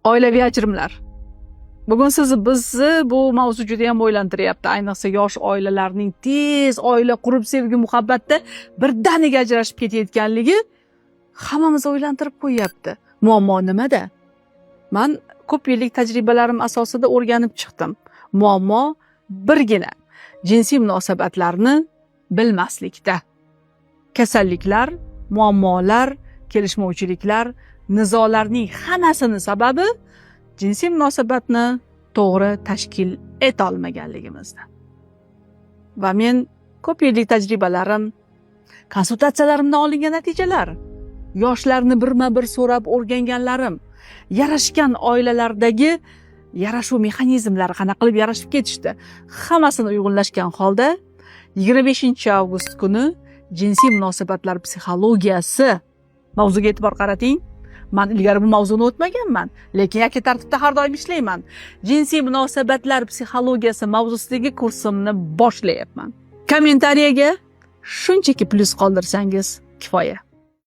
Oilaviy ajrimlar. Bugun bizni bu mavzu juda ham o'ylantiryapti. Ayniqsa yosh oilalarning tez oila qurib sevgi muhabbatda birdaniga ajrashib ketayotganligi hammamizni o'ylantirib qo'yyapti. Muammo nimada? Men ko'p yillik tajribalarim asosida o'rganib chiqdim. Muammo birgina jinsiy munosabatlarni bilmaslikda. Kasalliklar, muammolar, kelishmovchiliklar, nizolarning hammasini sababi jinsiy munosabatni to'g'ri tashkil eta olmaganligimizda. Va men ko'p yillik tajribalarim, konsultatsiyalarimdan olingan natijalar, yoshlarni birma-bir so'rab o'rganganlarim, yarashgan oilalardagi yarashuv mexanizmlari qanaqa qilib yarashib ketishdi, hammasini uyg'unlashgan holda 25-avgust kuni jinsiy munosabatlar psixologiyasi mavzuga e'tibor qarating. Men ilgari bu mavzuni o'tmaganman, lekin yakka tartibda har doim ishlayman. Jinsiy munosabatlar psixologiyasi mavzusidagi kursimni boshlayapman. Kommentariyaga shunchaki plus qoldirsangiz kifoya.